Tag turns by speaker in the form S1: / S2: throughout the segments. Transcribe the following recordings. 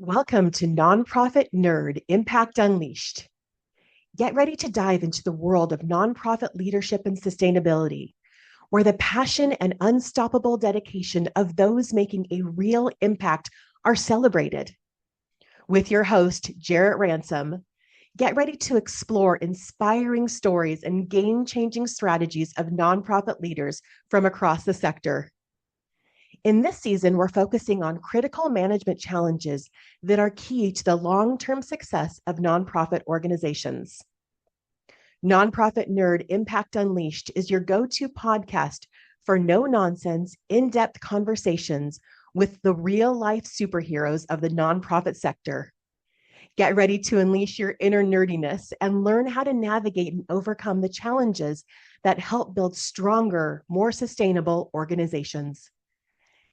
S1: Welcome to Nonprofit Nerd Impact Unleashed. Get ready to dive into the world of nonprofit leadership and sustainability, where the passion and unstoppable dedication of those making a real impact are celebrated. With your host, Jarret Ransom, get ready to explore inspiring stories and game-changing strategies of nonprofit leaders from across the sector. In this season, we're focusing on critical management challenges that are key to the long-term success of nonprofit organizations. Nonprofit Nerd Impact Unleashed is your go-to podcast for no-nonsense, in-depth conversations with the real-life superheroes of the nonprofit sector. Get ready to unleash your inner nerdiness and learn how to navigate and overcome the challenges that help build stronger, more sustainable organizations.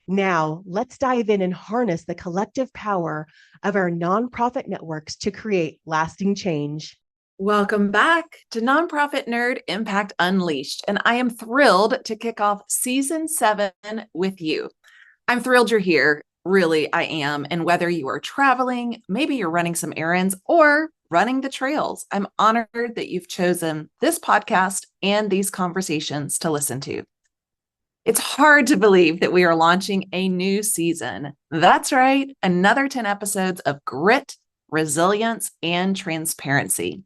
S1: Now, let's dive in and harness the collective power of our nonprofit networks to create lasting change.
S2: Welcome back to Nonprofit Nerd Impact Unleashed, and I am thrilled to kick off Season 7 with you. I'm thrilled you're here. Really, I am. And whether you are traveling, maybe you're running some errands, or running the trails, I'm honored that you've chosen this podcast and these conversations to listen to. It's hard to believe that we are launching a new season. That's right, another 10 episodes of grit, resilience, and transparency.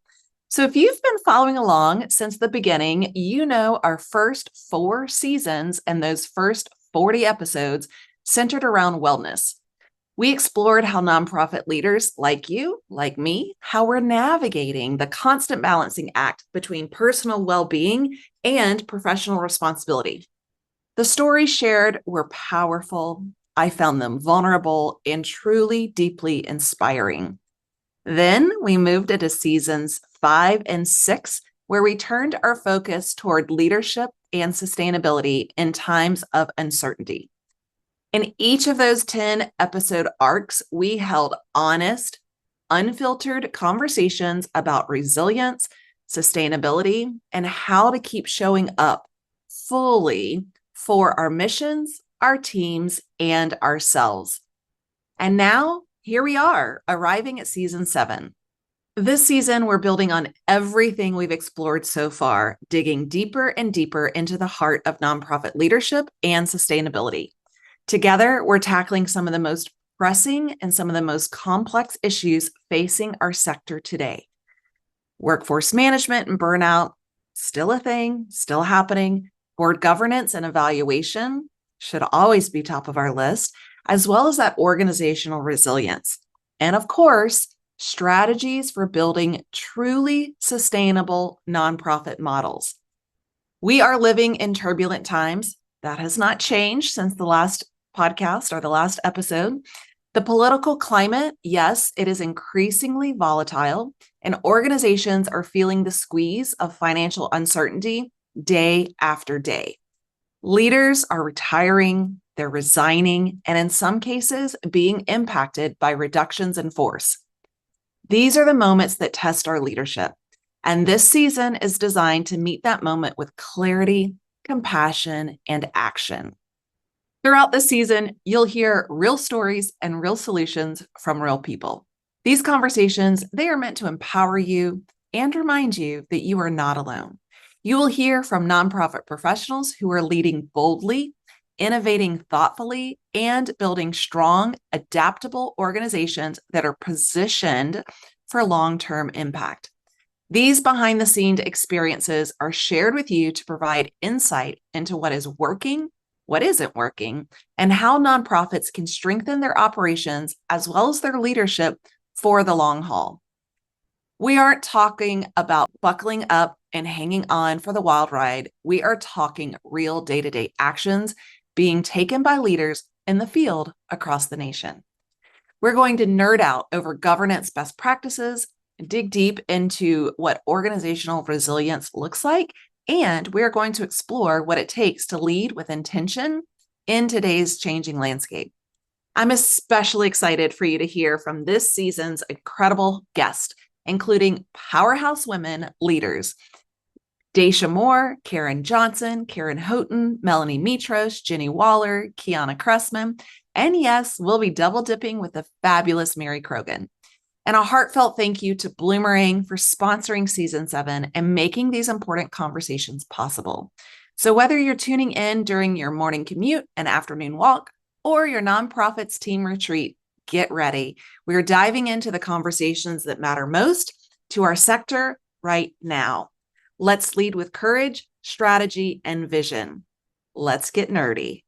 S2: So if you've been following along since the beginning, you know our first 4 seasons and those first 40 episodes centered around wellness. We explored how nonprofit leaders like you, like me, how we're navigating the constant balancing act between personal well-being and professional responsibility. The stories shared were powerful. I found them vulnerable and truly deeply inspiring. Then we moved into seasons 5 and 6, where we turned our focus toward leadership and sustainability in times of uncertainty. In each of those 10 episode arcs, we held honest, unfiltered conversations about resilience, sustainability, and how to keep showing up fully for our missions, our teams, and ourselves. And now, here we are, arriving at Season 7. This season, we're building on everything we've explored so far, digging deeper and deeper into the heart of nonprofit leadership and sustainability. Together, we're tackling some of the most pressing and some of the most complex issues facing our sector today. Workforce management and burnout, still a thing, still happening. Board governance and evaluation should always be top of our list, as well as that organizational resilience. And of course, strategies for building truly sustainable nonprofit models. We are living in turbulent times. That has not changed since the last podcast or the last episode. The political climate, yes, it is increasingly volatile, and organizations are feeling the squeeze of financial uncertainty day after day. Leaders are retiring, they're resigning, and in some cases, being impacted by reductions in force. These are the moments that test our leadership, and this season is designed to meet that moment with clarity, compassion, and action. Throughout the season, you'll hear real stories and real solutions from real people. These conversations, they are meant to empower you and remind you that you are not alone. You will hear from nonprofit professionals who are leading boldly, innovating thoughtfully, and building strong, adaptable organizations that are positioned for long-term impact. These behind-the-scenes experiences are shared with you to provide insight into what is working, what isn't working, and how nonprofits can strengthen their operations as well as their leadership for the long haul. We aren't talking about buckling up and hanging on for the wild ride. We are talking real day-to-day actions being taken by leaders in the field across the nation. We're going to nerd out over governance best practices, dig deep into what organizational resilience looks like, and we're going to explore what it takes to lead with intention in today's changing landscape. I'm especially excited for you to hear from this season's incredible guests, including powerhouse women leaders. Daisha Moore, Karen Johnson, Karen Houghton, Melanie Mitros, Jenny Waller, Kiana Cressman, And yes, we'll be double dipping with the fabulous Mary Krogan. And a heartfelt thank you to Bloomerang for sponsoring season 7 and making these important conversations possible. So whether you're tuning in during your morning commute, an afternoon walk, or your nonprofits team retreat, get ready. We're diving into the conversations that matter most to our sector right now. Let's lead with courage, strategy, and vision. Let's get nerdy.